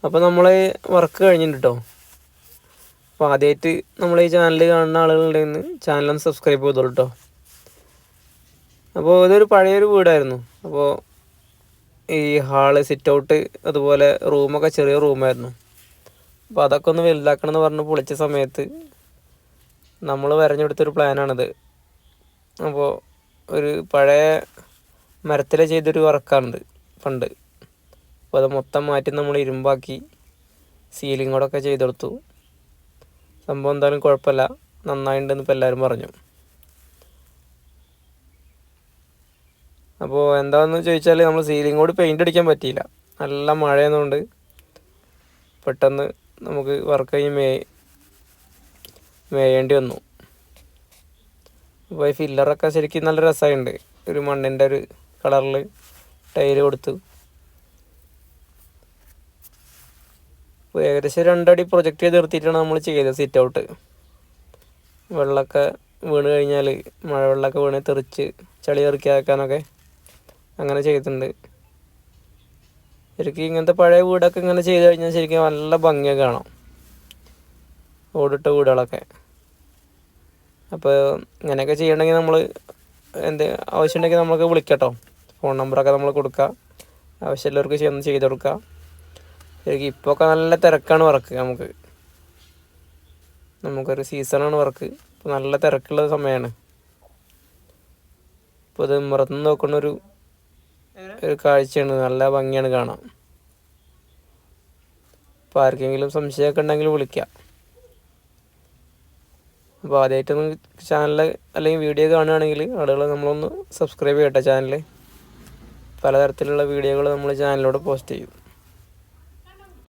അപ്പോൾ നമ്മൾ വർക്ക് കഴിഞ്ഞിട്ടുണ്ട് കേട്ടോ. അപ്പോൾ ആദ്യമായിട്ട് നമ്മൾ ഈ ചാനൽ കാണുന്ന ആളുകളുണ്ടെന്ന് ചാനലൊന്ന് സബ്സ്ക്രൈബ് ചെയ്തോളൂ കേട്ടോ. അപ്പോൾ ഇതൊരു പഴയൊരു വീടായിരുന്നു. അപ്പോൾ ഈ ഹാള്, സിറ്റ് ഔട്ട്, അതുപോലെ റൂമൊക്കെ ചെറിയ റൂമായിരുന്നു. അപ്പോൾ അതൊക്കെ ഒന്ന് വലുതാക്കണം എന്ന് പറഞ്ഞ് പൊളിച്ച സമയത്ത് നമ്മൾ വരഞ്ഞെടുത്തൊരു പ്ലാനാണിത്. അപ്പോൾ ഒരു പഴയ മരത്തിൽ ചെയ്തൊരു വർക്കാണിത് പണ്ട്. അപ്പോൾ അത് മൊത്തം മാറ്റി നമ്മൾ ഇരുമ്പാക്കി സീലിങ്ങോടൊക്കെ ചെയ്തെടുത്തു. സംഭവം എന്തായാലും കുഴപ്പമില്ല, നന്നായിട്ടുണ്ടെന്ന് ഇപ്പോൾ എല്ലാവരും പറഞ്ഞു. അപ്പോൾ എന്താണെന്ന് ചോദിച്ചാൽ നമ്മൾ സീലിങ്ങോട് പെയിൻ്റ് അടിക്കാൻ പറ്റിയില്ല, നല്ല മഴയെന്നുകൊണ്ട് പെട്ടെന്ന് നമുക്ക് വർക്ക് കഴിഞ്ഞ് മേയേണ്ടി വന്നു. അപ്പോൾ ഈ ഫില്ലറൊക്കെ ശരിക്കും നല്ല രസമായിട്ടുണ്ട്. ഒരു മണ്ണിൻ്റെ ഒരു കളറിൽ ടൈല് കൊടുത്തു. അപ്പോൾ ഏകദേശം 2 അടി പ്രൊജക്റ്റ് ചെയ്ത് നിർത്തിയിട്ടാണ് നമ്മൾ ചെയ്തത് സിറ്റ് ഔട്ട്. വെള്ളമൊക്കെ വീണ് കഴിഞ്ഞാൽ, മഴവെള്ളമൊക്കെ വീണ് തെറിച്ച് ചളി തെറിക്കാനൊക്കെ അങ്ങനെ ചെയ്തിട്ടുണ്ട്. ശരിക്കും ഇങ്ങനത്തെ പഴയ വീടൊക്കെ ഇങ്ങനെ ചെയ്ത് കഴിഞ്ഞാൽ ശരിക്കും നല്ല ഭംഗിയൊക്കെ കാണാം, ഓടിട്ട വീടുകളൊക്കെ. അപ്പോൾ ഇങ്ങനെയൊക്കെ ചെയ്യണമെങ്കിൽ നമ്മൾ ആവശ്യമുണ്ടെങ്കിൽ നമുക്ക് വിളിക്കട്ടോ. ഫോൺ നമ്പറൊക്കെ നമ്മൾ കൊടുക്കുക, ആവശ്യമുള്ളവർക്ക് ചെയ്ത് കൊടുക്കുക. ശരിക്കും ഇപ്പോഴൊക്കെ നല്ല തിരക്കാണ് വർക്ക്. നമുക്കൊരു സീസണാണ് വർക്ക്. ഇപ്പോൾ നല്ല തിരക്കുള്ള സമയമാണ്. ഇപ്പോൾ ഇത് പുറത്തുനിന്ന് നോക്കുന്ന ഒരു കാഴ്ചയാണ്, നല്ല ഭംഗിയാണ് കാണാം. അപ്പോൾ ആർക്കെങ്കിലും സംശയമൊക്കെ ഉണ്ടെങ്കിൽ വിളിക്കാം. അപ്പോൾ ആദ്യമായിട്ടൊന്ന് ചാനൽ അല്ലെങ്കിൽ വീഡിയോ കാണുകയാണെങ്കിൽ ആളുകൾ നമ്മളൊന്ന് സബ്സ്ക്രൈബ് ചെയ്യട്ടെ ചാനൽ. പലതരത്തിലുള്ള വീഡിയോകൾ നമ്മൾ ചാനലിലൂടെ പോസ്റ്റ് ചെയ്യും.